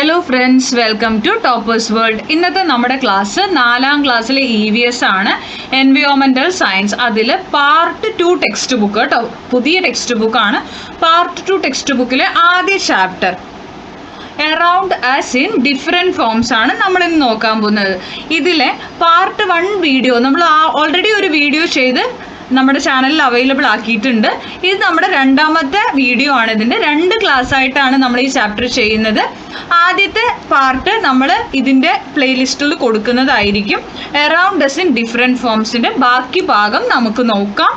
Hello friends, welcome to toppers world. ഇന്നത്തെ നമ്മുടെ class 4ാം ക്ലാസ്സിലെ EVS ആണ്, എൻവയോൺമെൻറ്റൽ സയൻസ്. അതിൽ പാർട്ട് 2 ടെക്സ്റ്റ് ബുക്ക് കേട്ടോ, പുതിയ ടെക്സ്റ്റ് ബുക്കാണ്. പാർട്ട് 2 ടെക്സ്റ്റ് ബുക്കിലെ ആദ്യ chapter around us in different forms ആണ് നമ്മളിന്ന് നോക്കാൻ പോകുന്നത്. ഇതിലെ പാർട്ട് 1 വീഡിയോ നമ്മൾ ഓൾറെഡി ഒരു വീഡിയോ ചെയ്ത് നമ്മുടെ ചാനലിൽ അവൈലബിൾ ആക്കിയിട്ടുണ്ട്. ഇത് നമ്മുടെ 2ാമത്തെ വീഡിയോ ആണ്. ഇതിൻ്റെ 2 ക്ലാസ് ആയിട്ടാണ് നമ്മൾ ഈ ചാപ്റ്റർ ചെയ്യുന്നത്. ആദ്യത്തെ പാർട്ട് നമ്മൾ ഇതിൻ്റെ പ്ലേലിസ്റ്റിൽ കൊടുക്കുന്നതായിരിക്കും. അറൗണ്ട് അസ് ഇൻ ഡിഫറെൻറ്റ് ഫോംസിൻ്റെ ബാക്കി ഭാഗം നമുക്ക് നോക്കാം.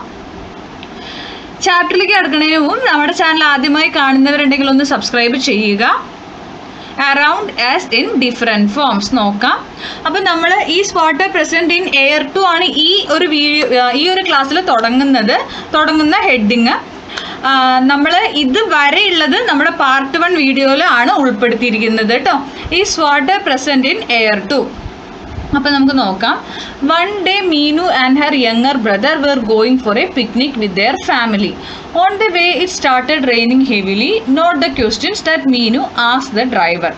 ചാപ്റ്ററിലേക്ക് കിടക്കുന്നതിന് മുമ്പ് നമ്മുടെ ചാനൽ ആദ്യമായി കാണുന്നവരുണ്ടെങ്കിൽ ഒന്ന് സബ്സ്ക്രൈബ് ചെയ്യുക. Around us in different forms നോക്കാം. അപ്പം നമ്മൾ ഈ വാട്ടർ പ്രസൻറ്റ് ഇൻ എയർ 2 ആണ് ഈ ഒരു ക്ലാസ്സിൽ തുടങ്ങുന്ന ഹെഡിങ്. നമ്മൾ ഇത് വരെയുള്ളത് നമ്മുടെ പാർട്ട് 1 വീഡിയോയിൽ ആണ് ഉൾപ്പെടുത്തിയിരിക്കുന്നത് കേട്ടോ. Is water present in air 2. അപ്പം നമുക്ക് നോക്കാം. One day Meenu and her younger brother were going for a picnic with their family. On the way it started raining heavily. Note the questions that Meenu asked the driver.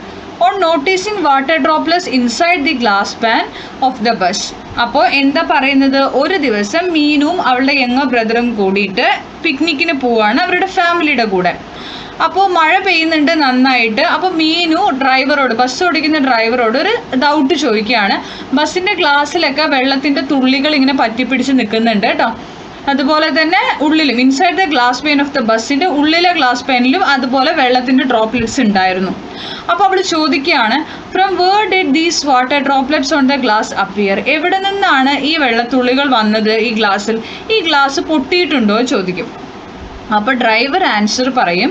On noticing water droplets inside the glass pan of the bus. അപ്പോൾ എന്താ പറയുന്നത്, ഒരു ദിവസം മീനുവും അവളുടെ younger ബ്രദറും കൂടിയിട്ട് പിക്നിക്കിന് പോവാണ് അവരുടെ ഫാമിലിയുടെ കൂടെ. അപ്പോൾ മഴ പെയ്യുന്നുണ്ട് നന്നായിട്ട്. അപ്പോൾ മീനു ബസ് ഓടിക്കുന്ന ഡ്രൈവറോട് ഒരു ഡൗട്ട് ചോദിക്കുകയാണ്. ബസ്സിൻ്റെ ഗ്ലാസ്സിലൊക്കെ വെള്ളത്തിൻ്റെ തുള്ളികൾ ഇങ്ങനെ പറ്റിപ്പിടിച്ച് നിൽക്കുന്നുണ്ട് കേട്ടോ. അതുപോലെ തന്നെ ഉള്ളിലും inside the glass pain of the ബസ്സിൻ്റെ ഉള്ളിലെ ഗ്ലാസ് പെയിനിലും അതുപോലെ വെള്ളത്തിൻ്റെ ഡ്രോപ്ലെറ്റ്സ് ഉണ്ടായിരുന്നു. അപ്പോൾ അവൾ ചോദിക്കുകയാണ്, from where did these water droplets on the glass appear. എവിടെ നിന്നാണ് ഈ വെള്ളത്തുള്ളികൾ വന്നത് ഈ ഗ്ലാസ്സിൽ? ഈ ഗ്ലാസ് പൊട്ടിയിട്ടുണ്ടോ ചോദിക്കും. അപ്പോൾ ഡ്രൈവർ ആൻസർ പറയും,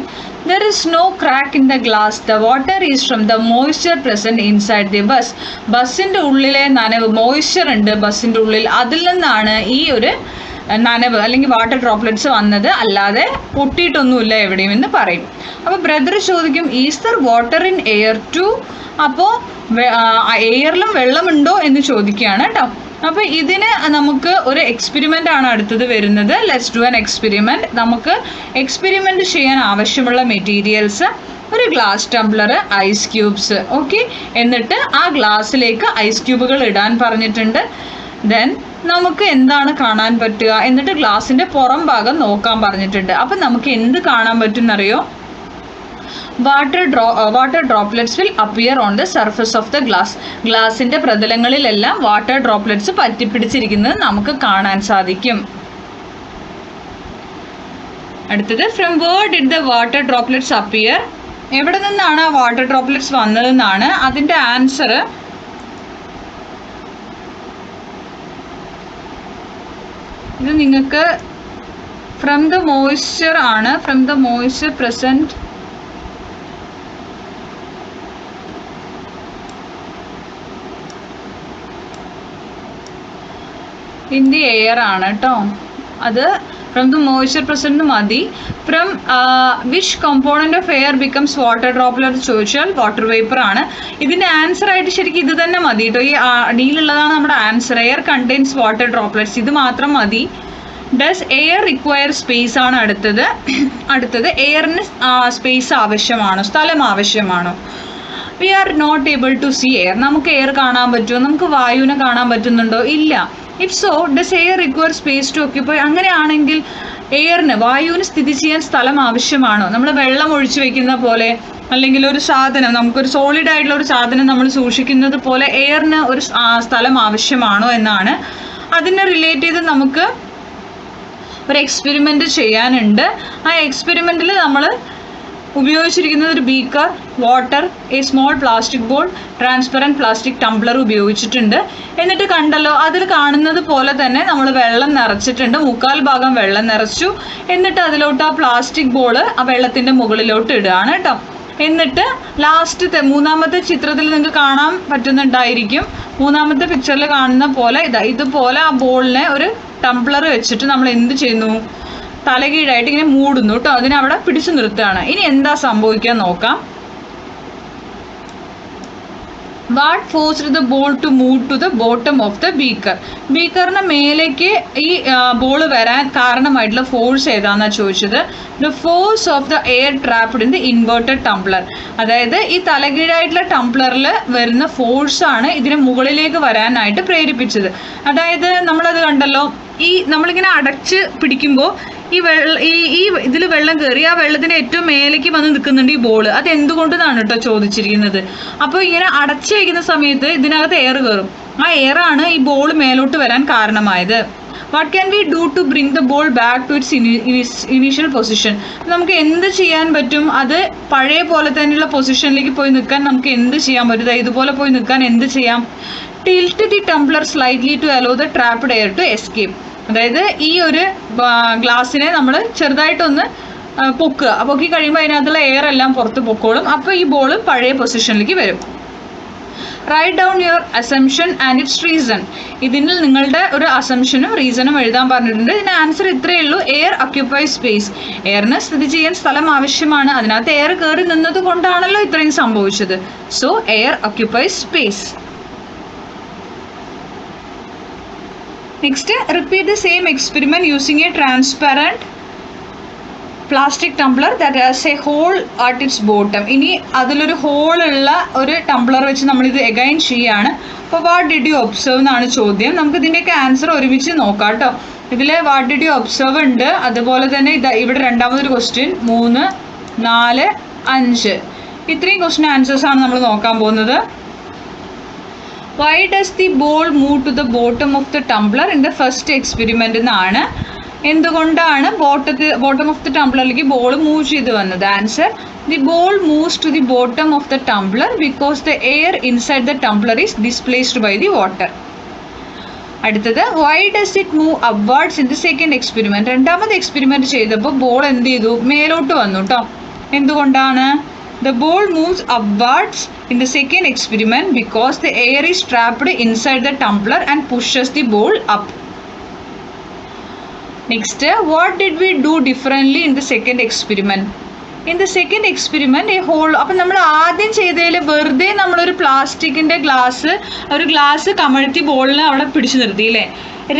there is no crack in the glass, the water is from the moisture present inside the bus. ബസ്സിൻ്റെ ഉള്ളിലെ നനവ്, മോയ്സ്ചർ ഉണ്ട് ബസ്സിൻ്റെ ഉള്ളിൽ, അതിൽ നിന്നാണ് ഈ ഒരു നനവ് അല്ലെങ്കിൽ വാട്ടർ ഡ്രോപ്ലെറ്റ്സ് വന്നത്, അല്ലാതെ പൊട്ടിയിട്ടൊന്നുമില്ല എവിടെയും എന്ന് പറയും. അപ്പോൾ ബ്രദർ ചോദിക്കും, is there water in air 2? അപ്പോൾ എയറിലും വെള്ളമുണ്ടോ എന്ന് ചോദിക്കുകയാണ് കേട്ടോ. അപ്പോൾ ഇതിന് നമുക്ക് ഒരു എക്സ്പെരിമെൻ്റ് ആണ് അടുത്തത് വരുന്നത്. Let's do an experiment. നമുക്ക് എക്സ്പെരിമെൻറ്റ് ചെയ്യാൻ ആവശ്യമുള്ള മെറ്റീരിയൽസ് ഒരു glass tumbler, ice cubes. Okay, എന്നിട്ട് ആ ഗ്ലാസ്സിലേക്ക് ഐസ് ക്യൂബുകൾ ഇടാൻ പറഞ്ഞിട്ടുണ്ട്. ദെൻ നമുക്ക് എന്താണ് കാണാൻ പറ്റുക, എന്നിട്ട് ഗ്ലാസിൻ്റെ പുറം ഭാഗം നോക്കാൻ പറഞ്ഞിട്ടുണ്ട്. അപ്പം നമുക്ക് എന്ത് കാണാൻ പറ്റുമെന്നറിയോ? Water droplets will appear on the surface of the glass. ഗ്ലാസിൻ്റെ പ്രതലങ്ങളിലെല്ലാം വാട്ടർ ഡ്രോപ്ലെറ്റ്സ് പറ്റിപ്പിടിച്ചിരിക്കുന്നത് നമുക്ക് കാണാൻ സാധിക്കും. അടുത്തത്, from where did the water droplets appear. എവിടെ നിന്നാണ് ആ വാട്ടർ ഡ്രോപ്ലെറ്റ്സ് വന്നതെന്നാണ് അതിൻ്റെ ആൻസർ. ഇത് നിങ്ങൾക്ക് ഫ്രം ദ മോയ്സ്ചർ ആണ്, from the moisture present in the air ആണ് കേട്ടോ. അത് ഫ്രം ദ മോയ്സ്ചർ പ്രസൻറ്റ് മതി. From which component of air becomes water droplet ചോദിച്ചാൽ വാട്ടർ വേപ്പർ ആണ്. ഇതിൻ്റെ ആൻസർ ആയിട്ട് ശരിക്കും ഇത് തന്നെ മതി കേട്ടോ. ഈ അടിയിലുള്ളതാണ് നമ്മുടെ answer. Air contains water droplets, ഇത് മാത്രം മതി. ഡസ് എയർ റിക്വയർ സ്പേസ് ആണ് അടുത്തത് എയറിന് സ്പേസ് ആവശ്യമാണോ, സ്ഥലം ആവശ്യമാണോ? We are not able to see air. നമുക്ക് എയർ കാണാൻ പറ്റുമോ? നമുക്ക് വായുവിനെ കാണാൻ പറ്റുന്നുണ്ടോ? ഇല്ല. If so does air require space to occupy. അങ്ങനെയാണെങ്കിൽ വായുവിന് സ്ഥിതി ചെയ്യാൻ സ്ഥലം ആവശ്യമാണോ? നമ്മൾ വെള്ളം ഒഴിച്ചു വെക്കുന്ന പോലെ, അല്ലെങ്കിൽ ഒരു സാധനം, നമുക്കൊരു സോളിഡ് ആയിട്ടുള്ള ഒരു സാധനം നമ്മൾ സൂക്ഷിക്കുന്നത് പോലെ എയറിന് ഒരു സ്ഥലം ആവശ്യമാണോ എന്നാണ്. അതിനെ റിലേറ്റ് ചെയ്ത് നമുക്ക് ഒരു എക്സ്പെരിമെൻറ്റ് ചെയ്യാനുണ്ട്. ആ എക്സ്പെരിമെൻറ്റിൽ നമ്മൾ ഉപയോഗിച്ചിരിക്കുന്നത് ഒരു beaker, water, A small plastic ball, transparent plastic Tumblr ഉപയോഗിച്ചിട്ടുണ്ട്. എന്നിട്ട് കണ്ടല്ലോ, അതിൽ കാണുന്നത് പോലെ തന്നെ നമ്മൾ വെള്ളം നിറച്ചിട്ടുണ്ട്. 3/4 ഭാഗം വെള്ളം നിറച്ചു. എന്നിട്ട് അതിലോട്ട് ആ പ്ലാസ്റ്റിക് ബോൾ ആ വെള്ളത്തിൻ്റെ മുകളിലോട്ട് ഇടുകയാണ് കേട്ടോ. എന്നിട്ട് ലാസ്റ്റത്തെ 3ാമത്തെ ചിത്രത്തിൽ നിങ്ങൾക്ക് കാണാൻ പറ്റുന്നുണ്ടായിരിക്കും. 3ാമത്തെ പിക്ചറിൽ കാണുന്ന പോലെ ഇതുപോലെ ആ ബോളിനെ ഒരു ടംബ്ലർ വെച്ചിട്ട് നമ്മൾ എന്ത് ചെയ്യുന്നു, തലകീഴായിട്ട് ഇങ്ങനെ മൂടുന്നു കേട്ടോ. അതിനവിടെ പിടിച്ചു നിർത്തുകയാണ്. ഇനി എന്താ സംഭവിക്കാൻ നോക്കാം. What forced the ball to move to the bottom of the beaker. ബീക്കറിന് മേലേക്ക് ഈ ബോൾ വരാൻ കാരണമായിട്ടുള്ള ഫോഴ്സ് ഏതാണെന്നാണ് ചോദിച്ചത്. The force of the air trapped in the inverted tumbler. അതായത് ഈ തലകീഴായിട്ടുള്ള ടംബ്ലറിൽ വരുന്ന ഫോഴ്സാണ് ഇതിനെ മുകളിലേക്ക് വരാനായിട്ട് പ്രേരിപ്പിച്ചത്. അതായത് നമ്മളത് കണ്ടല്ലോ, ഈ നമ്മളിങ്ങനെ അടച്ച് പിടിക്കുമ്പോൾ ഈ ഇതിൽ വെള്ളം കയറി ആ വെള്ളത്തിൻ്റെ ഏറ്റവും മേലേക്ക് വന്ന് നിൽക്കുന്നുണ്ട് ഈ ബോൾ. അത് എന്തുകൊണ്ടെന്നാണ് കേട്ടോ ചോദിച്ചിരിക്കുന്നത്. അപ്പോൾ ഇങ്ങനെ അടച്ചു വയ്ക്കുന്ന സമയത്ത് ഇതിനകത്ത് എയർ കയറും. ആ എയറാണ് ഈ ബോൾ മേലോട്ട് വരാൻ കാരണമായത്. What can we do to bring the ball back to its initial position. നമുക്ക് എന്ത് ചെയ്യാൻ പറ്റും? അത് പഴയ പോലെ തന്നെയുള്ള പൊസിഷനിലേക്ക് പോയി നിൽക്കാൻ നമുക്ക് എന്ത് ചെയ്യാൻ പറ്റും? ഇതുപോലെ പോയി നിൽക്കാൻ എന്ത് ചെയ്യാം? Tilt the tumbler slightly to allow the trapped air to escape. അതായത് ഈ ഒരു ഗ്ലാസ്സിനെ നമ്മൾ ചെറുതായിട്ടൊന്ന് പൊക്കി കഴിയുമ്പോൾ അതിനകത്തുള്ള എയർ എല്ലാം പുറത്ത് പൊക്കോളും. അപ്പോൾ ഈ ബോൾ പഴയ പൊസിഷനിലേക്ക് വരും. Write down your assumption and its reason. ഇതിൽ നിങ്ങളുടെ ഒരു അസംഷനും റീസണും എഴുതാൻ പറഞ്ഞിട്ടുണ്ട്. ഇതിന് ആൻസർ ഇത്രയേ ഉള്ളൂ. Air occupy space. എയറിന് സ്ഥിതി ചെയ്യാൻ സ്ഥലം ആവശ്യമാണ്. അതിനകത്ത് എയർ കയറി നിന്നത് കൊണ്ടാണല്ലോ ഇത്രയും സംഭവിച്ചത്. So air occupy space. Next, repeat the same experiment using a transparent plastic tumbler that has a hole at its bottom. ഇനി അതിലൊരു ഹോളുള്ള ഒരു ടംബ്ലർ വെച്ച് നമ്മളിത് എഗൈൻ ചെയ്യാണ്. അപ്പോൾ വാട്ട് ഡിഡ് യു ഒബ്സർവ് എന്നാണ് ചോദ്യം. നമുക്ക് ഇതിൻ്റെയൊക്കെ ആൻസർ ഒരുമിച്ച് നോക്കാം കേട്ടോ. ഇതിൽ വാട്ട് ഡിഡ് യു ഒബ്സർവ് ഉണ്ട്. അതുപോലെ തന്നെ ഇവിടെ രണ്ടാമതൊരു ക്വസ്റ്റ്യൻ 3, 4, 5 ഇത്രയും ക്വസ്റ്റ്യൻ ആൻസേഴ്സാണ് നമ്മൾ നോക്കാൻ പോകുന്നത്. Why does the ball move to the bottom of the tumbler in the first experiment എന്നാണ്. എന്തുകൊണ്ടാണ് ബോട്ടം ഓഫ് ദി ടംബ്ലറിലേക്ക് ബോൾ മൂവ് ചെയ്ത് വന്നത്? Answer, the ball moves to the bottom of the tumbler because the air inside the tumbler is displaced by the water. അടുത്തത്, why does it move upwards in the second experiment. രണ്ടാമത് experiment ചെയ്തപ്പോൾ ball എന്ത് ചെയ്തു? മേലോട്ട് വന്നു കേട്ടോ. എന്തുകൊണ്ടാണ്? The ball moves upwards in the second experiment because the air is trapped inside the tumbler and pushes the ball up. Next, what did we do differently in the second experiment? In the second experiment, a hole. അപ്പം നമ്മൾ ആദ്യം ചെയ്തതിൽ വെറുതെ നമ്മളൊരു പ്ലാസ്റ്റിക്കിൻ്റെ glass കമഴ്ത്തി ബോളിനെ അവിടെ പിടിച്ചു നിർത്തിയില്ലേ.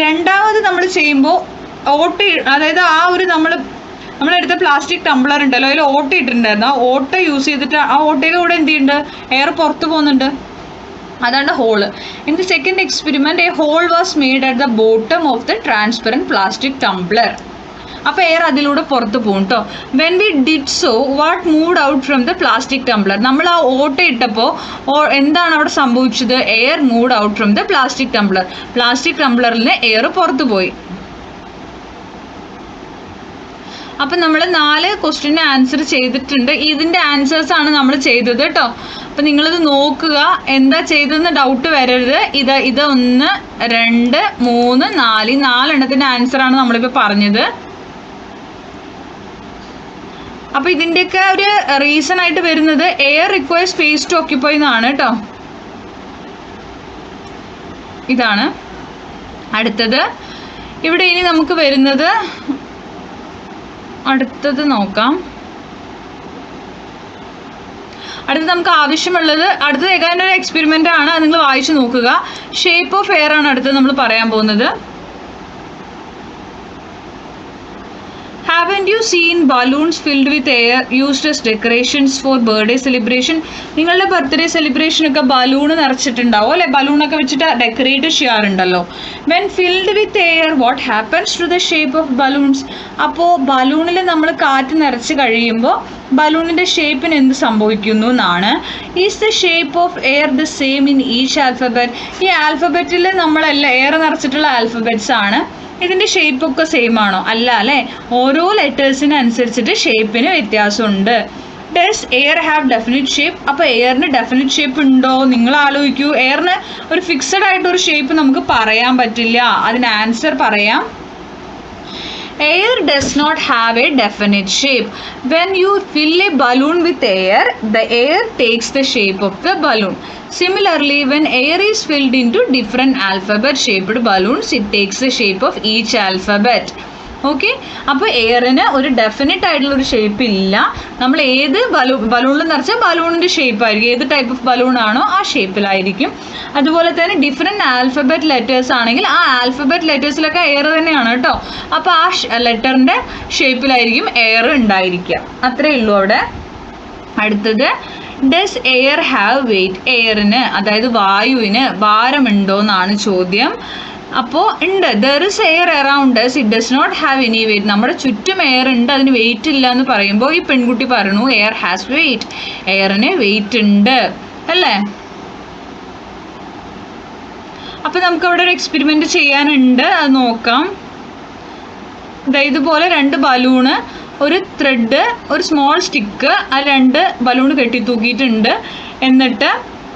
രണ്ടാമത് നമ്മൾ ചെയ്യുമ്പോൾ അതായത് ആ ഒരു നമ്മളെടുത്ത പ്ലാസ്റ്റിക് ടംബ്ലർ ഉണ്ടല്ലോ, അതിൽ ഓട്ട ഇട്ടിട്ടുണ്ടായിരുന്നു. ആ ഓട്ട യൂസ് ചെയ്തിട്ട് ആ ഓട്ടയിലൂടെ എന്ത് ചെയ്യുന്നുണ്ട്? എയർ പുറത്ത് പോകുന്നുണ്ട്. അതാണ് hole. In the second experiment a hole was made at the bottom of the transparent plastic tumbler. അപ്പോൾ എയർ അതിലൂടെ പുറത്ത് പോകും കേട്ടോ. When we did so what moved out from the plastic tumbler. നമ്മൾ ആ ഓട്ട ഇട്ടപ്പോൾ എന്താണ് അവിടെ സംഭവിച്ചത്? Air moved out from the plastic tumbler. Plastic ടംബ്ലറിൽ നിന്ന് എയർ പുറത്ത് പോയി. അപ്പം നമ്മൾ 4 ക്വസ്റ്റ്യന് ആൻസർ ചെയ്തിട്ടുണ്ട്. ഇതിൻ്റെ ആൻസേഴ്സാണ് നമ്മൾ ചെയ്തത് കേട്ടോ. അപ്പം നിങ്ങളിത് നോക്കുക, എന്താ ചെയ്തതെന്ന് ഡൗട്ട് വരരുത്. ഇത് 1, 2, 3, 4 4 ആൻസറാണ് നമ്മളിപ്പോൾ പറഞ്ഞത്. അപ്പോൾ ഇതിൻ്റെയൊക്കെ ഒരു റീസൺ ആയിട്ട് വരുന്നത് air require space to occupy എന്നാണ് കേട്ടോ. ഇതാണ് അടുത്തത്. ഇവിടെ ഇനി നമുക്ക് വരുന്നത് അടുത്തത് നോക്കാം. അടുത്തത് നമുക്ക് ആവശ്യമുള്ളത് അടുത്തത് ഏകാനൊരു എക്സ്പെരിമെൻ്റ് ആണ്. അത് നിങ്ങൾ വായിച്ചു നോക്കുക. ഷേപ്പ് ഓഫ് എയർ ആണ് അടുത്തത് നമ്മൾ പറയാൻ പോകുന്നത്. Haven't you seen balloons filled with air used as decorations for birthday celebration? നിങ്ങളുടെ ബർത്ത്ഡേ സെലിബ്രേഷനൊക്കെ ബലൂൺ നിറച്ചിട്ടുണ്ടാവും അല്ലേ? ബലൂണൊക്കെ വെച്ചിട്ട് decorate ചെയ്യാറുണ്ടല്ലോ. When filled with air, what happens to the shape of balloons? അപ്പോൾ ബലൂണിൽ നമ്മൾ കാറ്റ് നിറച്ച് കഴിയുമ്പോൾ ബലൂണിൻ്റെ ഷേപ്പിന് എന്ത് സംഭവിക്കുന്നു എന്നാണ്. Is the shape of air the same in each alphabet? ഈ ആൽഫബറ്റിൽ നമ്മളെല്ലാം എയർ നിറച്ചിട്ടുള്ള ആൽഫബറ്റ്സ് ആണ്. ഇതിൻ്റെ ഷേപ്പൊക്കെ സെയിം ആണോ? അല്ല അല്ലേ. ഓരോ ലെറ്റേഴ്സിനനുസരിച്ചിട്ട് ഷേപ്പിന് വ്യത്യാസമുണ്ട്. Does air have definite shape? അപ്പോൾ എയറിന് ഡെഫിനിറ്റ് ഷേപ്പ് ഉണ്ടോ? നിങ്ങൾ ആലോചിക്കൂ. എയറിന് ഒരു ഫിക്സഡ് ആയിട്ടൊരു ഷേപ്പ് നമുക്ക് പറയാൻ പറ്റില്ല. അതിന് ആൻസർ പറയാം. Air does not have a definite shape. When you fill a balloon with air, the air takes the shape of the balloon. Similarly, when air is filled into different alphabet shaped balloons, it takes the shape of each alphabet. Okay, അപ്പോൾ എയറിന് ഒരു definite ആയിട്ടുള്ള ഒരു shape ഇല്ല. നമ്മൾ ഏത് ബലൂണിൽ നിറച്ചാൽ ബലൂണിൻ്റെ shape ആയിരിക്കും, ഏത് type of balloon ആണോ ആ ഷേപ്പിലായിരിക്കും. അതുപോലെ തന്നെ ഡിഫറെൻറ്റ് ആൽഫബറ്റ് ലെറ്റേഴ്സ് ആണെങ്കിൽ ആ ആൽഫബറ്റ് ലെറ്റേഴ്സിലൊക്കെ എയർ തന്നെയാണ് കേട്ടോ. അപ്പോൾ ആ ലെറ്ററിൻ്റെ ഷേപ്പിലായിരിക്കും എയർ ഉണ്ടായിരിക്കുക. അത്രയേ ഉള്ളൂ അവിടെ. അടുത്തത്, ഡസ് എയർ ഹാവ് വെയിറ്റ്? എയറിന്, അതായത് വായുവിന് ഭാരമുണ്ടോ എന്നാണ് ചോദ്യം. അപ്പോൾ ഉണ്ട്, there is air around us, it does not have any weight. നമ്മുടെ ചുറ്റും എയർ ഉണ്ട്, അതിന് വെയിറ്റ് ഇല്ല എന്ന് പറയുമ്പോൾ ഈ പെൺകുട്ടി പറഞ്ഞു എയർ ഹാസ് വെയിറ്റ്, എയറിന് വെയിറ്റ് ഉണ്ട് അല്ലേ. അപ്പോൾ നമുക്ക് അവിടെ ഒരു എക്സ്പെരിമെൻറ്റ് ചെയ്യാനുണ്ട്, അത് നോക്കാം. ഇതുപോലെ 2 ബലൂണ്, ഒരു ത്രെഡ്, ഒരു സ്മോൾ സ്റ്റിക്ക്, ആ 2 ബലൂൺ കെട്ടി തൂക്കിയിട്ടുണ്ട്. എന്നിട്ട്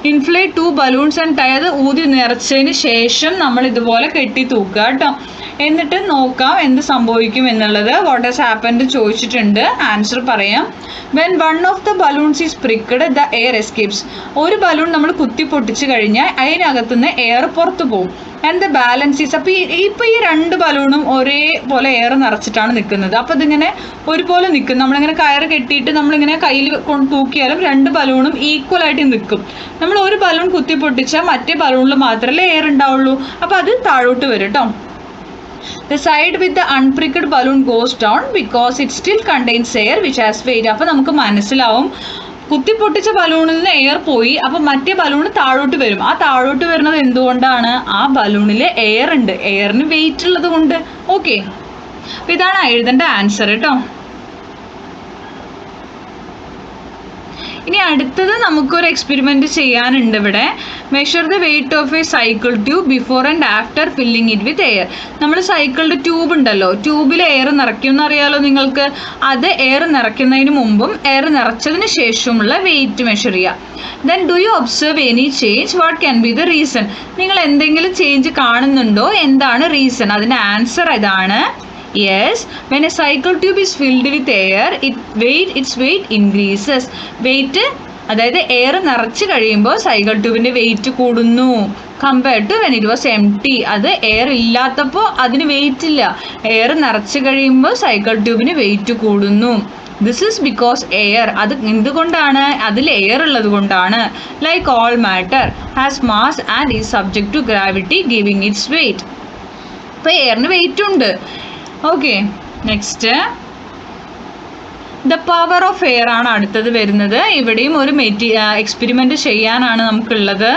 ഇൻഫ്ലേറ്റ് 2 ബലൂൺസ് ആൻഡ് ടൈ, അത് ഊതി നിറച്ചതിന് ശേഷം നമ്മൾ ഇതുപോലെ കെട്ടി തൂക്കുക കേട്ടോ. എന്നിട്ട് നോക്കാം എന്ത് സംഭവിക്കും എന്നുള്ളത്. വാട്ട് ഹാസ് ഹാപ്പൻഡ് ചോദിച്ചിട്ടുണ്ട്. ആൻസർ പറയാം. When one of the balloons is pricked the air escapes. ഒരു ബലൂൺ നമ്മൾ കുത്തി പൊട്ടിച്ച് കഴിഞ്ഞാൽ അതിനകത്തുനിന്ന് എയർ പുറത്തു പോകും. ആൻഡ് ദ ബാലൻസ് ഈസ്, അപ്പോൾ ഇപ്പോൾ ഈ 2 ബലൂണും ഒരേപോലെ എയർ നിറച്ചിട്ടാണ് നിൽക്കുന്നത്. അപ്പോൾ ഇതിങ്ങനെ ഒരുപോലെ നിൽക്കും. നമ്മളിങ്ങനെ കയറ് കെട്ടിയിട്ട് നമ്മളിങ്ങനെ കയ്യിൽ തൂക്കിയാലും 2 ബലൂണും ഈക്വൽ ആയിട്ട് നിൽക്കും. നമ്മൾ ഒരു ബലൂൺ കുത്തി പൊട്ടിച്ചാൽ മറ്റേ ബലൂണിൽ മാത്രമല്ലേ എയർ ഉണ്ടാവുള്ളൂ, അപ്പോൾ അത് താഴോട്ട് വരും കേട്ടോ. The side with the unpricked balloon goes down because it still contains air which has weight. അപ്പോൾ നമുക്ക് മനസ്സിലാവും കുത്തിപ്പൊട്ടിച്ച ബലൂണിൽ നിന്ന് എയർ പോയി, അപ്പോൾ മറ്റേ ബലൂൺ താഴോട്ട് വരും. ആ താഴോട്ട് വരുന്നത് എന്തുകൊണ്ടാണ്? ആ ബലൂണിൽ എയർ ഉണ്ട്, എയറിന് വെയിറ്റ് ഉള്ളത് കൊണ്ട്. ഓക്കെ, അപ്പോൾ ഇതാണ് എഴുതേണ്ട ആൻസർ കേട്ടോ. ഇനി അടുത്തത് നമുക്കൊരു എക്സ്പെരിമെൻറ്റ് ചെയ്യാനുണ്ട് ഇവിടെ. Measure the weight of A cycle tube before and after filling it with air. നമ്മൾ സൈക്കിളിൻ്റെ ട്യൂബ് ഉണ്ടല്ലോ, ട്യൂബിൽ എയർ നിറയ്ക്കും എന്നറിയാലോ നിങ്ങൾക്ക്. അത് എയർ നിറയ്ക്കുന്നതിന് മുമ്പും എയർ നിറച്ചതിന് ശേഷമുള്ള വെയിറ്റ് മെഷർ ചെയ്യുക. Then do you observe any change? What can be the reason? നിങ്ങൾ എന്തെങ്കിലും ചേഞ്ച് കാണുന്നുണ്ടോ? എന്താണ് റീസൺ? അതിൻ്റെ ആൻസർ ഇതാണ്. Yes, when a cycle tube is filled with air, its weight increases. Weight, അതായത് എയർ നിറച്ച് കഴിയുമ്പോൾ സൈക്കിൾ ട്യൂബിൻ്റെ വെയിറ്റ് കൂടുന്നു compared to when it was empty. അത് എയർ ഇല്ലാത്തപ്പോൾ അതിന് വെയിറ്റ് ഇല്ല. എയർ നിറച്ച് കഴിയുമ്പോൾ സൈക്കിൾ ട്യൂബിന് വെയിറ്റ് കൂടുന്നു. ദിസ് ഈസ് ബിക്കോസ് എയർ, അത് എന്തുകൊണ്ടാണ്? അതിൽ എയർ ഉള്ളത് കൊണ്ടാണ്. Like all matter has mass and is subject to gravity giving its weight. അപ്പോൾ എയറിന് വെയിറ്റ് ഉണ്ട്. Okay, next the power of air ആണ് അടുത്തത് വരുന്നത്. ഇവിടെയും ഒരു എക്സ്പെരിമെൻ്റ് ചെയ്യാനാണ് നമുക്കുള്ളത്.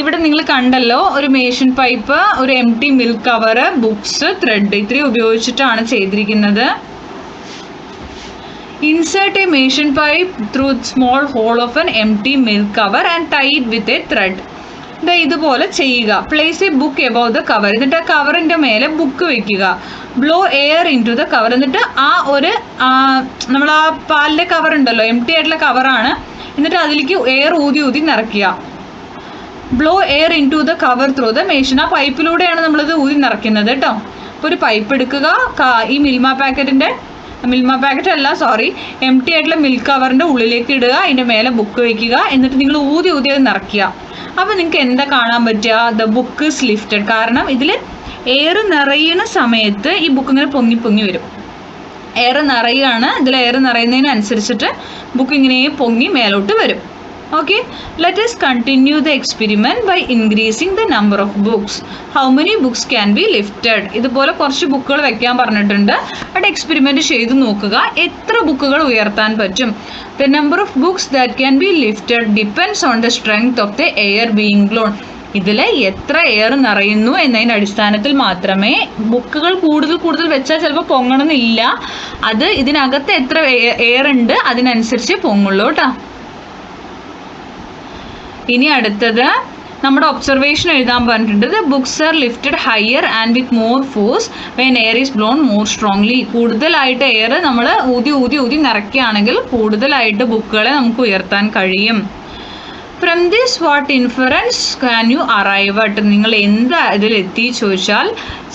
ഇവിടെ നിങ്ങൾ കണ്ടല്ലോ, ഒരു മേഷൻ പൈപ്പ്, ഒരു empty milk cover, books, thread, ഇത്രയും ഉപയോഗിച്ചിട്ടാണ് ചെയ്തിരിക്കുന്നത്. Insert a mason pipe through small hole of an empty milk cover and tie it with a thread. ഇതുപോലെ ചെയ്യുക. Place a book above the cover. എന്നിട്ട് ആ കവറിൻ്റെ മേലെ ബുക്ക് വെക്കുക. Blow air into the cover. എന്നിട്ട് നമ്മൾ ആ പാലിൻ്റെ കവർ ഉണ്ടല്ലോ, എംപ്റ്റി ആയിട്ടുള്ള കവറാണ്, എന്നിട്ട് അതിലേക്ക് എയർ ഊതി നിറയ്ക്കുക. Blow air into the cover through the machine. ആ പൈപ്പിലൂടെയാണ് നമ്മളിത് ഊതി നിറയ്ക്കുന്നത് കേട്ടോ. അപ്പോൾ ഒരു പൈപ്പ് എടുക്കുക, ഈ മിൽമ പാക്കറ്റ് അല്ല, എംപ്റ്റി ആയിട്ടുള്ള മിൽക്ക് കവറിൻ്റെ ഉള്ളിലേക്ക് ഇടുക, അതിൻ്റെ മേലെ ബുക്ക് വയ്ക്കുക, എന്നിട്ട് നിങ്ങൾ ഊതി അത് നിറയ്ക്കുക. അപ്പോൾ നിങ്ങൾക്ക് എന്താ കാണാൻ പറ്റുക? The book is lifted. കാരണം ഇതിൽ എയർ നിറയുന്ന സമയത്ത് ഈ ബുക്ക് ഇങ്ങനെ പൊങ്ങി വരും. എയർ നിറയുകയാണ്, ഇതിൽ എയർ നിറയുന്നതിനനുസരിച്ചിട്ട് ബുക്ക് ഇങ്ങനെ പൊങ്ങി മേലോട്ട് വരും. Okay, let us continue the experiment by increasing the number of books. How many books can be lifted? ഇതുപോലെ കുറച്ച് ബുക്കുകൾ വെക്കാൻ പറഞ്ഞിട്ടുണ്ട്. അത് എക്സ്പെരിമെൻറ്റ് ചെയ്ത് നോക്കുക, എത്ര ബുക്കുകൾ ഉയർത്താൻ പറ്റും. The number of books that can be lifted depends on the strength of the air being blown. ഇതിൽ എത്ര എയർ നിറയുന്നു എന്നതിൻ്റെ അടിസ്ഥാനത്തിൽ മാത്രമേ ബുക്കുകൾ കൂടുതൽ വെച്ചാൽ ചിലപ്പോൾ പൊങ്ങണമെന്നില്ല. അത് ഇതിനകത്ത് എത്ര എയർ ഉണ്ട് അതിനനുസരിച്ച് പൊങ്ങുള്ളൂ കേട്ടോ. ഇനി അടുത്തത് നമ്മുടെ ഒബ്സർവേഷൻ എഴുതാൻ പറഞ്ഞിട്ടുണ്ട്. The books are lifted higher and with more force when air is blown more strongly. കൂടുതലായിട്ട് എയർ നമ്മൾ ഊതി നിറയ്ക്കുകയാണെങ്കിൽ കൂടുതലായിട്ട് ബുക്കുകളെ നമുക്ക് ഉയർത്താൻ കഴിയും. From this what inference can you arrive at? നിങ്ങൾ എന്താ ഇതിലെത്തി ചോദിച്ചാൽ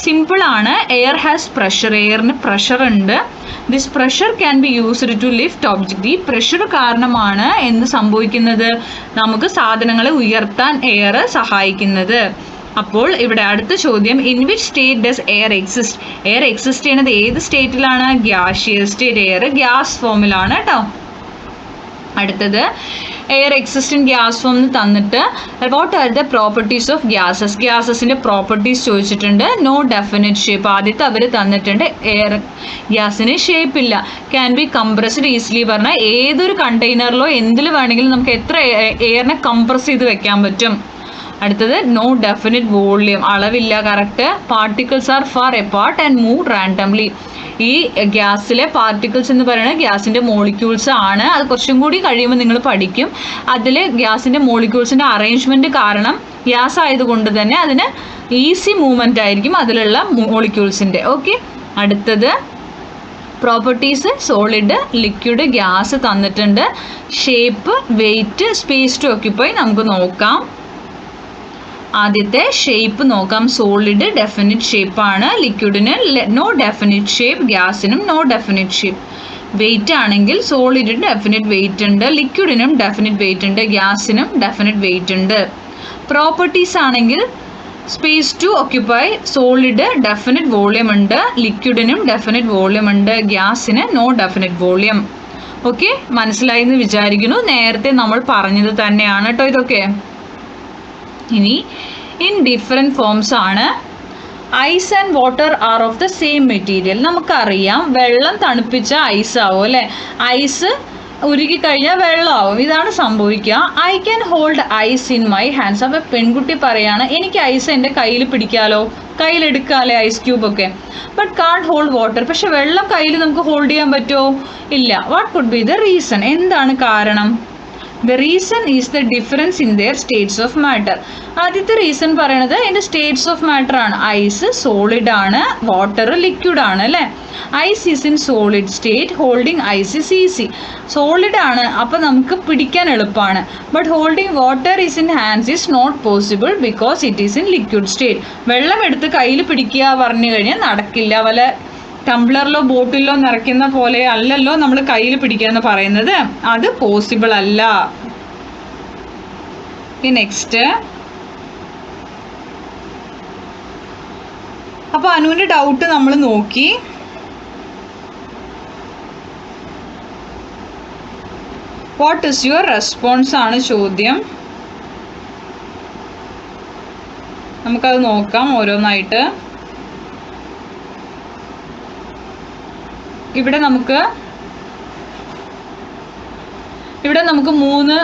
സിമ്പിളാണ്. Air has pressure. എയറിന് പ്രഷർ ഉണ്ട്. This pressure can be used to lift object. ഈ പ്രഷർ കാരണമാണ് എന്ത് സംഭവിക്കുന്നത്? നമുക്ക് സാധനങ്ങളെ ഉയർത്താൻ എയർ സഹായിക്കുന്നത്. അപ്പോൾ ഇവിടെ അടുത്ത ചോദ്യം, in which state does air exist? Air exist ചെയ്യുന്നത് ഏത് സ്റ്റേറ്റിലാണ്? Gaseous state. എയർ ഗ്യാസ് ഫോമിലാണ് കേട്ടോ. അടുത്തത്, air exist in gas form എന്ന് തന്നിട്ട് what are the properties of gases? ഗ്യാസസിൻ്റെ പ്രോപ്പർട്ടീസ് ചോദിച്ചിട്ടുണ്ട്. No definite shape. ആദ്യത്തെ അവർ തന്നിട്ടുണ്ട് എയർ ഗ്യാസിന് ഷേപ്പ് ഇല്ല. ക്യാൻ ബി കംപ്രസ്ഡ് ഈസിലി പറഞ്ഞാൽ ഏതൊരു കണ്ടെയ്നറിലോ എന്തിൽ വേണമെങ്കിലും നമുക്ക് എത്ര എയറിനെ കംപ്രസ് ചെയ്ത് വെക്കാൻ പറ്റും. അടുത്തത്, നോ ഡെഫിനിറ്റ് വോള്യൂം. അളവില്ല. Correct. Particles are far apart and move randomly. ഈ ഗ്യാസിലെ പാർട്ടിക്കിൾസ് എന്ന് പറയുന്നത് ഗ്യാസിൻ്റെ മോളിക്യൂൾസ് ആണ്. അത് കുറച്ചും കൂടി കഴിയുമ്പോൾ നിങ്ങൾ പഠിക്കും. അതിൽ ഗ്യാസിൻ്റെ മോളിക്യൂൾസിൻ്റെ അറേഞ്ച്മെൻറ്റ് കാരണം ഗ്യാസ് ആയതുകൊണ്ട് തന്നെ അതിന് ഈസി മൂവ്മെൻ്റ് ആയിരിക്കും അതിലുള്ള മോളിക്യൂൾസിൻ്റെ. ഓക്കെ. അടുത്തത്, പ്രോപ്പർട്ടീസ് സോളിഡ്, ലിക്വിഡ്, ഗ്യാസ് തന്നിട്ടുണ്ട്. Shape, weight, space to occupy നമുക്ക് നോക്കാം. ആദ്യത്തെ ഷേപ്പ് നോക്കാം. സോളിഡ് ഡെഫിനിറ്റ് ഷേപ്പാണ്, ലിക്വിഡിന് നോ ഡെഫിനിറ്റ് ഷേപ്പ്, ഗ്യാസിനും നോ ഡെഫിനിറ്റ് ഷേപ്പ്. വെയിറ്റ് ആണെങ്കിൽ സോളിഡിന് ഡെഫിനിറ്റ് വെയിറ്റ് ഉണ്ട്, ലിക്വിഡിനും ഡെഫിനിറ്റ് വെയിറ്റ് ഉണ്ട്, ഗ്യാസിനും ഡെഫിനിറ്റ് വെയിറ്റ് ഉണ്ട്. പ്രോപ്പർട്ടീസ് ആണെങ്കിൽ space to occupy, solid definite volume ഉണ്ട്, ലിക്വിഡിനും ഡെഫിനിറ്റ് വോള്യൂം ഉണ്ട്, ഗ്യാസിന് നോ ഡെഫിനിറ്റ് വോള്യൂം. ഓക്കെ, മനസ്സിലായി എന്ന് വിചാരിക്കുന്നു. നേരത്തെ നമ്മൾ പറഞ്ഞത് തന്നെയാണ് കേട്ടോ ഇതൊക്കെ. ഇനി ഇൻ ഡിഫറെൻറ്റ് ഫോംസ് ആണ്. Ice and water are of the same material. നമുക്കറിയാം വെള്ളം തണുപ്പിച്ച ഐസ് ആവും അല്ലേ, ഐസ് ഉരുകിക്കഴിഞ്ഞാൽ വെള്ളമാവും. ഇതാണ് സംഭവിക്കുക. I can hold ice in my hands. അപ്പോൾ പെൺകുട്ടി പറയാണ് എനിക്ക് ഐസ് എൻ്റെ കയ്യിൽ പിടിക്കാമല്ലോ, കയ്യിലെടുക്കാമല്ലേ ഐസ് ക്യൂബൊക്കെ. But can't hold water. പക്ഷെ വെള്ളം കയ്യിൽ നമുക്ക് ഹോൾഡ് ചെയ്യാൻ പറ്റുമോ? ഇല്ല. What could be the reason? എന്താണ് കാരണം? The reason is the difference in their states of matter. ആദ്യത്തെ റീസൺ പറയണത് അതിൻ്റെ സ്റ്റേറ്റ്സ് ഓഫ് മാറ്റർ ആണ്. ഐസ് സോളിഡ് ആണ്, വാട്ടർ ലിക്വിഡ് ആണ് അല്ലേ. Ice is in solid state, holding ice is easy. Solid ആണ്, അപ്പോൾ നമുക്ക് പിടിക്കാൻ എളുപ്പമാണ്. But holding water is in hands is not possible because it is in liquid state. വെള്ളം എടുത്ത് കയ്യിൽ പിടിക്കുക പറഞ്ഞു കഴിഞ്ഞാൽ നടക്കില്ല. വല്ല ടംബ്ലറിലോ ബോട്ടിലോ നിറയ്ക്കുന്ന പോലെ അല്ലല്ലോ നമ്മൾ കയ്യിൽ പിടിക്കുക എന്ന് പറയുന്നത്. അത് പോസിബിൾ അല്ല. നെക്സ്റ്റ്, അപ്പോൾ അനുവിൻ്റെ ഡൗട്ട് നമ്മൾ നോക്കി. വാട്ട് ഈസ് യുവർ റെസ്പോൺസ് ആണ് ചോദ്യം. നമുക്കത് നോക്കാം ഓരോന്നായിട്ട്. ഇവിടെ നമുക്ക് 3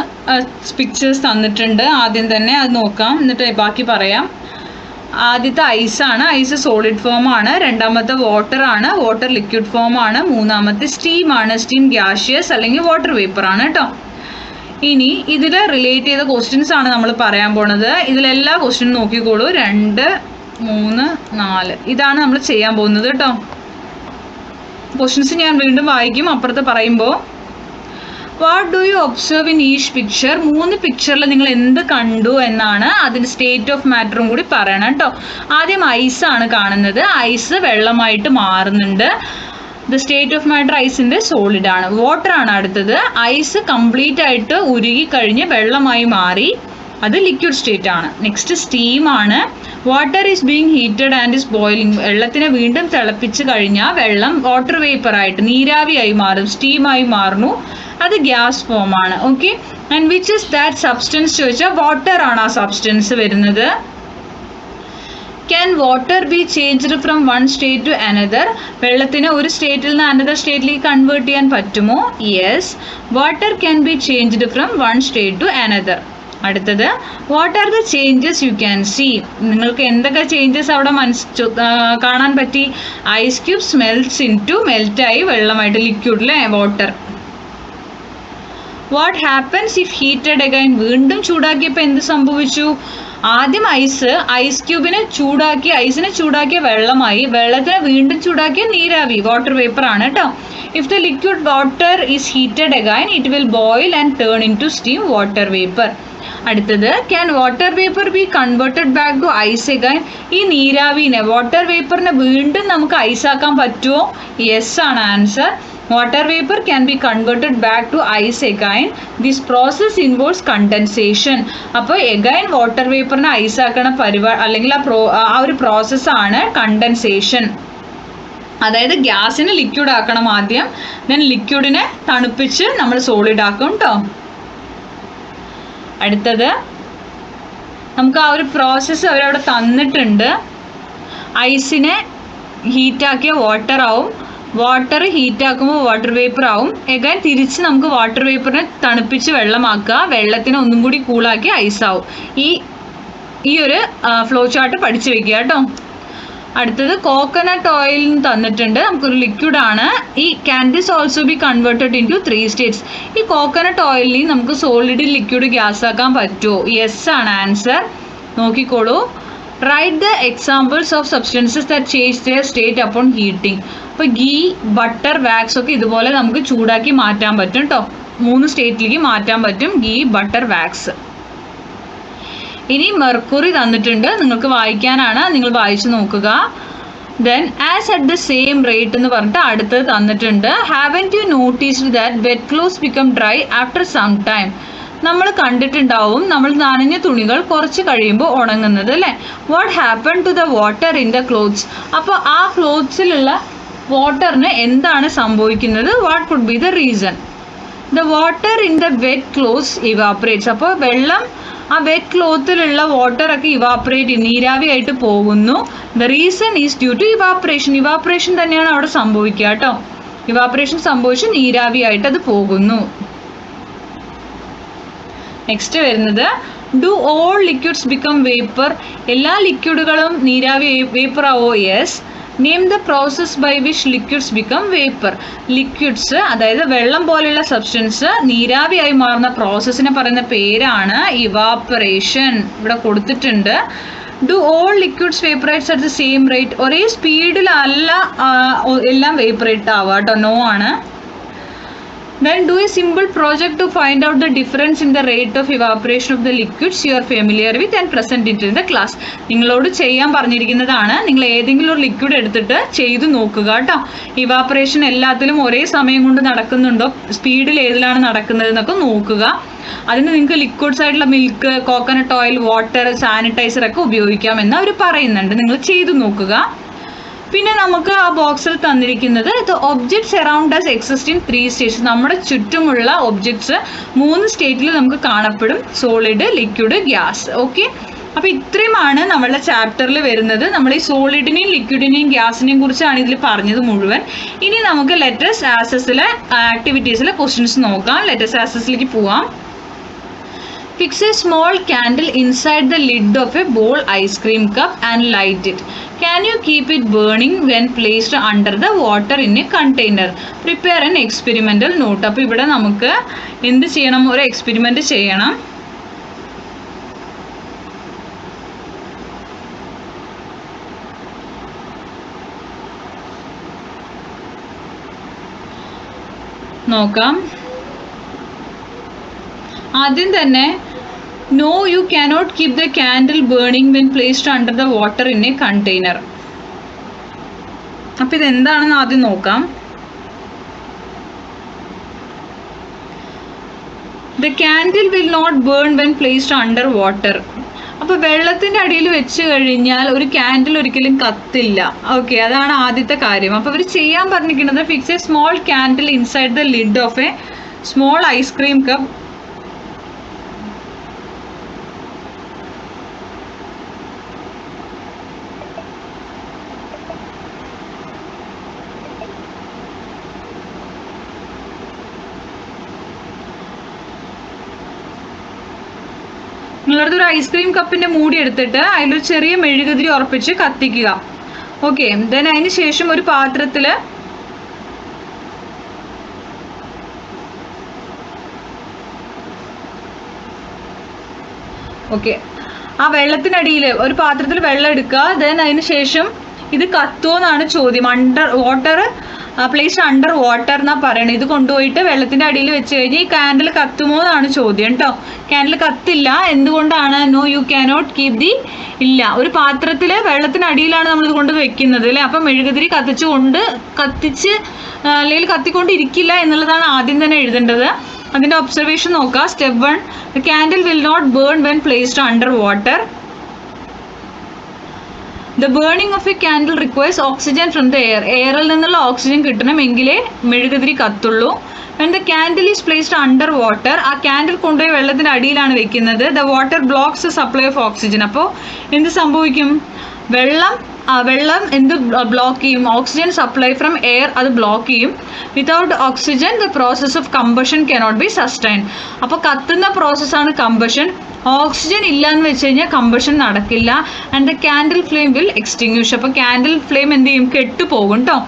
പിക്ചേഴ്സ് തന്നിട്ടുണ്ട്. ആദ്യം തന്നെ അത് നോക്കാം, എന്നിട്ട് ബാക്കി പറയാം. ആദ്യത്തെ ഐസാണ്, ഐസ് സോളിഡ് ഫോമാണ്. രണ്ടാമത്തെ വാട്ടർ ആണ്, വാട്ടർ ലിക്വിഡ് ഫോമാണ്. മൂന്നാമത്തെ സ്റ്റീമാണ്, സ്റ്റീം ഗ്യാഷ്യസ് അല്ലെങ്കിൽ വാട്ടർ വേപ്പർ ആണ് കേട്ടോ. ഇനി ഇതിൽ റിലേറ്റ് ചെയ്ത ക്വസ്റ്റ്യൻസ് ആണ് നമ്മൾ പറയാൻ പോണത്. ഇതിലെല്ലാ ക്വസ്റ്റ്യനും നോക്കിക്കോളൂ. 2, 3, 4 ഇതാണ് നമ്മൾ ചെയ്യാൻ പോകുന്നത് കേട്ടോ. ക്വസ്റ്റ്യൻസ് ഞാൻ വീണ്ടും വായിക്കും അപ്പുറത്ത് പറയുമ്പോൾ. What do you observe in each picture? 3 പിക്ചറിൽ നിങ്ങൾ എന്ത് കണ്ടു എന്നാണ്. അതിൻ്റെ സ്റ്റേറ്റ് ഓഫ് മാറ്ററും കൂടി പറയണം കേട്ടോ. ആദ്യം ഐസാണ് കാണുന്നത്. ഐസ് വെള്ളമായിട്ട് മാറുന്നുണ്ട്. ദ സ്റ്റേറ്റ് ഓഫ് മാറ്റർ ഐസിൻ്റെ സോളിഡ് ആണ്. വാട്ടർ ആണ് അടുത്തത്. ഐസ് കംപ്ലീറ്റ് ആയിട്ട് ഉരുകി കഴിഞ്ഞ് വെള്ളമായി മാറി, അത് ലിക്വിഡ് സ്റ്റേറ്റ് ആണ്. നെക്സ്റ്റ് സ്റ്റീം ആണ്. Water is being heated and is boiling. വെള്ളത്തിനെ വീണ്ടും തിളപ്പിച്ച് കഴിഞ്ഞാൽ വെള്ളം വാട്ടർ വേപ്പറായിട്ട് നീരാവിയായി മാറും, സ്റ്റീമായി മാറുന്നു, അത് ഗ്യാസ് ഫോം ആണ്. Okay. And which is that substance ചോദിച്ചാൽ വാട്ടർ ആണ് ആ സബ്സ്റ്റൻസ് വരുന്നത്. Can water be changed from one state to another? വെള്ളത്തിന് ഒരു സ്റ്റേറ്റിൽ നിന്ന് അനദർ സ്റ്റേറ്റിലേക്ക് കൺവേർട്ട് ചെയ്യാൻ പറ്റുമോ? Yes, water can be changed from one state to another. അടുത്തത്, what are the changes you can see? നിങ്ങൾക്ക് എന്തൊക്കെ ചേഞ്ചസ് അവിടെ കാണാൻ പറ്റി? ഐസ് ക്യൂബ്സ് മെൽറ്റായി വെള്ളമായിട്ട്, ലിക്വിഡിലെ water. What happens if heated again? വീണ്ടും ചൂടാക്കിയപ്പോൾ എന്ത് സംഭവിച്ചു? ആദ്യം ഐസ് ക്യൂബിനെ ചൂടാക്കി, ഐസിനെ ചൂടാക്കിയ വെള്ളമായി, വെള്ളത്തിനെ വീണ്ടും ചൂടാക്കിയ നീരാവി, വാട്ടർ വേപ്പർ ആണ് കേട്ടോ. If the liquid water is heated again it will boil and turn into steam, water vapour. അടുത്തത്, can water vapour be converted back to ice again? ഈ നീരാവിനെ, വാട്ടർ വേപ്പറിനെ വീണ്ടും നമുക്ക് ഐസാക്കാൻ പറ്റുമോ? യെസ് ആണ് answer. Water vapour can be converted back to ice again. This process involves condensation. അപ്പോൾ again water വേപ്പറിനെ ഐസാക്കണ അല്ലെങ്കിൽ ആ ഒരു പ്രോസസ്സാണ് കണ്ടൻസേഷൻ. അതായത് ഗ്യാസിനെ ലിക്വിഡ് ആക്കണം ആദ്യം, ദെൻ ലിക്വിഡിനെ തണുപ്പിച്ച് നമ്മൾ സോളിഡ് ആക്കും കേട്ടോ. അടുത്തത്, നമുക്ക് ആ ഒരു പ്രോസസ്സ് അവരവിടെ തന്നിട്ടുണ്ട്. ഐസിനെ ഹീറ്റാക്കിയ വാട്ടർ ആവും, വാട്ടർ ഹീറ്റാക്കുമ്പോൾ വാട്ടർ വേപ്പർ ആവും. എഗൈൻ തിരിച്ച് നമുക്ക് വാട്ടർ വേപ്പറിനെ തണുപ്പിച്ച് വെള്ളമാക്കുക, വെള്ളത്തിനെ ഒന്നും കൂടി കൂളാക്കി ഐസാവും. ഈ ഒരു ഫ്ലോ ചാർട്ട് പഠിച്ചു വെക്കുക കേട്ടോ. അടുത്തത്, കോക്കനട്ട് ഓയിൽ തന്നിട്ടുണ്ട്, നമുക്കൊരു ലിക്വിഡാണ്. ഈ can this also be converted into 3 states? ഈ കോക്കനട്ട് ഓയിലിൽ നമുക്ക് സോളിഡ് ലിക്വിഡ് ഗ്യാസ് ആക്കാൻ പറ്റുമോ? യെസ് ആണ് ആൻസർ. നോക്കിക്കോളൂ. Write the examples of substances that change there state upon heating. അപ്പോൾ ഗീ, ബട്ടർ, വാക്സ് ഒക്കെ ഇതുപോലെ നമുക്ക് ചൂടാക്കി മാറ്റാൻ പറ്റും കേട്ടോ. 3 സ്റ്റേറ്റിലേക്ക് മാറ്റാൻ പറ്റും ഗീ, ബട്ടർ, വാക്സ്. ഇനി മെർക്കുറി തന്നിട്ടുണ്ട്, നിങ്ങൾക്ക് വായിക്കാനാണ്, നിങ്ങൾ വായിച്ചു നോക്കുക. Then as at the same rate എന്ന് പറഞ്ഞിട്ട് അടുത്തത് തന്നിട്ടുണ്ട്. Haven't you noticed that wet clothes become dry after some time? നമ്മൾ കണ്ടിട്ടുണ്ടാവും നമ്മൾ നനഞ്ഞ തുണികൾ കുറച്ച് കഴിയുമ്പോൾ ഉണങ്ങുന്നത് അല്ലേ. What happen to the water in the clothes? അപ്പോൾ ആ ക്ലോത്ത്സിലുള്ള വാട്ടറിന് എന്താണ് സംഭവിക്കുന്നത്? What could be the reason? The water in the wet clothes ഇവാപ്പറേറ്റ്സ്. അപ്പോൾ വെള്ളം ആ വെറ്റ് ക്ലോത്തിലുള്ള വാട്ടറൊക്കെ ഇവാപ്പറേറ്റ്, നീരാവിയായിട്ട് പോകുന്നു. The reason is due to evaporation. Evaporation തന്നെയാണ് അവിടെ സംഭവിക്കുക കേട്ടോ. ഇവാപ്പറേഷൻ സംഭവിച്ച് നീരാവിയായിട്ട് അത് പോകുന്നു. നെക്സ്റ്റ് വരുന്നത്, do all liquids become vapour? എല്ലാ ലിക്വിഡുകളും നീരാവി വേപ്പർ ആവോ? Yes. Name the process by which liquids become vapour? Liquids, അതായത് വെള്ളം പോലെയുള്ള സബ്സ്റ്റൻസ് നീരാവിയായി മാറുന്ന പ്രോസസ്സിനെ പറയുന്ന പേരാണ് ഇവാപ്പറേഷൻ. ഇവിടെ കൊടുത്തിട്ടുണ്ട്. Do all liquids evaporates at the same rate? ഒരേ സ്പീഡിലല്ല എല്ലാം വേപ്പറേറ്റ് ആവുക കേട്ടോ. നോ ആണ്. Then do a simple project to find out the difference in the rate of evaporation of the liquids you are familiar with and present it in the class. നിങ്ങളോട് ചെയ്യാൻ പറഞ്ഞിരിക്കുന്നതാണ്. നിങ്ങൾ ഏതെങ്കിലും ഒരു ലിക്വിഡ് എടുത്തിട്ട് ചെയ്തു നോക്കുക കേട്ടോ. ഇവാപ്പറേഷൻ എല്ലാത്തിലും ഒരേ സമയം കൊണ്ട് നടക്കുന്നുണ്ടോ, സ്പീഡിൽ ഏതിലാണ് നടക്കുന്നത് എന്നൊക്കെ നോക്കുക. അതിന് നിങ്ങൾക്ക് ലിക്വിഡ്സ് ആയിട്ടുള്ള milk, coconut oil, water, sanitiser ഒക്കെ ഉപയോഗിക്കാമെന്ന് അവർ പറയുന്നുണ്ട്. നിങ്ങൾ ചെയ്തു നോക്കുക. പിന്നെ നമുക്ക് ആ ബോക്സിൽ തന്നിരിക്കുന്നത് ഇത് objects around us exist in 3 states. നമ്മുടെ ചുറ്റുമുള്ള ഒബ്ജക്ട്സ് 3 സ്റ്റേറ്റിൽ നമുക്ക് കാണപ്പെടും: സോളിഡ്, ലിക്വിഡ്, ഗ്യാസ്. ഓക്കെ, അപ്പോൾ ഇത്രയുമാണ് നമ്മളുടെ ചാപ്റ്ററിൽ വരുന്നത്. നമ്മൾ ഈ സോളിഡിനെയും ലിക്വിഡിനെയും ഗ്യാസിനെയും കുറിച്ചാണ് ഇതിൽ പറഞ്ഞത് മുഴുവൻ. ഇനി നമുക്ക് ലെറ്റേഴ്സ് ആസസിലെ ആക്ടിവിറ്റീസിലെ ക്വസ്റ്റ്യൻസ് നോക്കാം. ലെറ്റേഴ്സ് ആസസിലേക്ക് പോവാം. Fix a small candle inside the lid of a bowl ice cream cup and light it. Can you keep it burning when placed under the water in a container? Prepare an experimental note. അപ്പോൾ ഇവിടെ നമുക്ക് എന്ത് ചെയ്യണം? ഒരു experiment ചെയ്യണം. നോക്കാം. ആദ്യം തന്നെ, no, you cannot keep the candle burning when placed under the water in a container. അപ്പോൾ ഇതെന്താണെന്ന് ആദ്യം നോക്കാം. The candle will not burn when placed under water. അപ്പോൾ വെള്ളത്തിൻ്റെ അടിയിൽ വെച്ച് കഴിഞ്ഞാൽ ഒരു ക്യാൻഡിൽ ഒരിക്കലും കത്തില്ല. ഓക്കെ, അതാണ് ആദ്യത്തെ കാര്യം. അപ്പോൾ അവർ ചെയ്യാൻ പറഞ്ഞിരിക്കുന്നത്, fix a small candle inside the lid of a small ice cream cup. നിങ്ങളടുത്തൊരു ഐസ്ക്രീം കപ്പിൻ്റെ മൂടി എടുത്തിട്ട് അതിലൊരു ചെറിയ മെഴുകുതിരി ഉറപ്പിച്ച് കത്തിക്കുക. ഓക്കെ, ദെൻ അതിന് ശേഷം ഒരു പാത്രത്തിൽ ആ വെള്ളത്തിനടിയിൽ ഒരു പാത്രത്തിൽ വെള്ളം എടുക്കുക. ദെൻ അതിന് ശേഷം ഇത് കത്തുമെന്നാണ് ചോദ്യം. വാട്ടർ പ്ലേസ്ഡ് അണ്ടർ വാട്ടർ എന്നാണ് പറയുന്നത്. ഇത് കൊണ്ടുപോയിട്ട് വെള്ളത്തിൻ്റെ അടിയിൽ വെച്ച് കഴിഞ്ഞാൽ ഈ കാൻഡിൽ കത്തുമോ എന്നാണ് ചോദ്യം കേട്ടോ. കാൻഡിൽ കത്തില്ല. എന്തുകൊണ്ടാണ്? No you cannot keep the, ഇല്ല, ഒരു പാത്രത്തിൽ വെള്ളത്തിനടിയിലാണ് നമ്മളിത് കൊണ്ട് വെക്കുന്നത് അല്ലേ. അപ്പം മെഴുകുതിരി കത്തിച്ച് അല്ലെങ്കിൽ കത്തിക്കൊണ്ടിരിക്കില്ല എന്നുള്ളതാണ് ആദ്യം തന്നെ എഴുതേണ്ടത്. അതിൻ്റെ ഒബ്സർവേഷൻ നോക്കുക. Step 1, the candle will not burn when placed under water. The burning of a candle requires oxygen from the air. എയറിൽ നിന്നുള്ള ഓക്സിജൻ കിട്ടണമെങ്കിലേ മെഴുകുതിരി കത്തുള്ളൂ. When the candle is placed under water, ആ കാൻഡിൽ കൊണ്ടുപോയി വെള്ളത്തിൻ്റെ അടിയിലാണ് വെക്കുന്നത്. The water blocks the supply of oxygen. അപ്പോൾ എന്ത് സംഭവിക്കും? വെള്ളം എന്ത് ബ്ലോക്ക് ചെയ്യും? ഓക്സിജൻ സപ്ലൈ ഫ്രം എയർ അത് ബ്ലോക്ക് ചെയ്യും. Without oxygen the process of combustion cannot be sustain. അപ്പോൾ കത്തുന്ന പ്രോസസ്സാണ് കമ്പഷൻ. ഓക്സിജൻ ഇല്ല എന്ന് വെച്ച് കഴിഞ്ഞാൽ കമ്പഷൻ നടക്കില്ല. And the candle flame will extinguish. അപ്പോൾ കാൻഡിൽ ഫ്ലെയിം എന്ത് ചെയ്യും? കെട്ടുപോകും കേട്ടോ.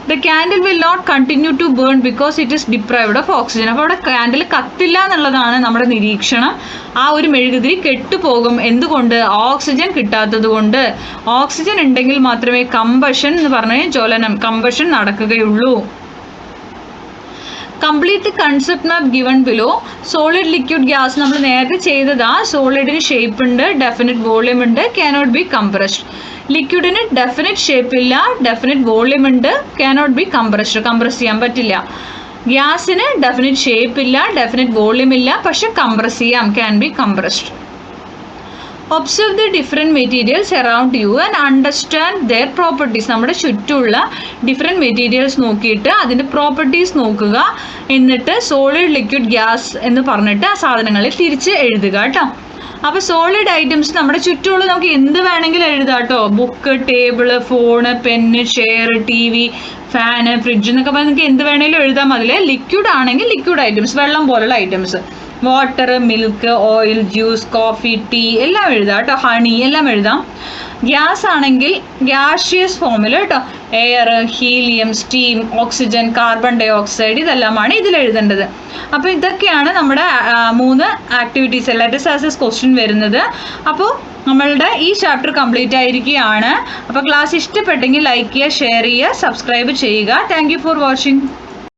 The candle will not continue to burn because it is deprived of oxygen. അപ്പോൾ അവിടെ കാൻഡിൽ കത്തില്ല എന്നുള്ളതാണ് നമ്മുടെ നിരീക്ഷണം. ആ ഒരു മെഴുകുതിരി കെട്ടുപോകും. എന്തുകൊണ്ട്? ഓക്സിജൻ കിട്ടാത്തത് കൊണ്ട്. ഓക്സിജൻ ഉണ്ടെങ്കിൽ മാത്രമേ കമ്പഷൻ എന്ന് പറഞ്ഞ ജ്വലനം, കമ്പഷൻ നടക്കുകയുള്ളൂ. Complete concept map given below. Solid, liquid, gas നമ്മൾ നേരത്തെ ചെയ്തതാ. സോളിഡിന് ഷേപ്പ് ഉണ്ട്, ഡെഫിനിറ്റ് വോളിയം ഉണ്ട്, കാനോട്ട് ബി കംപ്രസ്ഡ്. ലിക്വിഡിന് ഡെഫിനിറ്റ് ഷേപ്പ് ഇല്ല, ഡെഫിനിറ്റ് വോളിയം ഉണ്ട്, കാനോട്ട് ബി കംപ്രസ്ഡ്, കംപ്രസ് ചെയ്യാൻ പറ്റില്ല. ഗ്യാസിന് ഡെഫിനിറ്റ് ഷേപ്പ് ഇല്ല, ഡെഫിനിറ്റ് വോളിയം ഇല്ല, പക്ഷെ കംപ്രസ് ചെയ്യാം, can be compressed. Observe the different materials around you and understand their properties. നമ്മുടെ ചുറ്റുമുള്ള ഡിഫറെൻറ്റ് മെറ്റീരിയൽസ് നോക്കിയിട്ട് അതിൻ്റെ പ്രോപ്പർട്ടീസ് നോക്കുക. എന്നിട്ട് സോളിഡ്, ലിക്വിഡ്, ഗ്യാസ് എന്ന് പറഞ്ഞിട്ട് ആ സാധനങ്ങളെ തിരിച്ച് എഴുതുക കേട്ടോ. അപ്പോൾ സോളിഡ് ഐറ്റംസ് നമ്മുടെ ചുറ്റുമുള്ള നമുക്ക് എന്ത് വേണമെങ്കിലും എഴുതാം കേട്ടോ. Book, table, phone, pen, chair, TV, fan, fridge എന്നൊക്കെ പറഞ്ഞാൽ നിങ്ങൾക്ക് എന്ത് വേണമെങ്കിലും എഴുതാം അതിൽ. ലിക്വിഡ് ആണെങ്കിൽ ലിക്വിഡ് ഐറ്റംസ്, വെള്ളം പോലുള്ള items, water, milk, oil, juice, coffee, tea എല്ലാം എഴുതാം കേട്ടോ. ഹണി എല്ലാം എഴുതാം. ഗ്യാസ് ആണെങ്കിൽ ഗ്യാഷ്യസ് ഫോമിൽ കേട്ടോ. Air, helium, steam, oxygen, carbon dioxide ഇതെല്ലാമാണ് ഇതിൽ എഴുതേണ്ടത്. അപ്പോൾ ഇതൊക്കെയാണ് നമ്മുടെ 3 activities let's as a question വരുന്നത്. അപ്പോൾ നമ്മളുടെ ഈ ചാപ്റ്റർ കംപ്ലീറ്റ് ആയിരിക്കുകയാണ്. അപ്പോൾ ക്ലാസ് ഇഷ്ടപ്പെട്ടെങ്കിൽ ലൈക്ക് ചെയ്യുക, ഷെയർ ചെയ്യുക, സബ്സ്ക്രൈബ് ചെയ്യുക. Thank you for watching.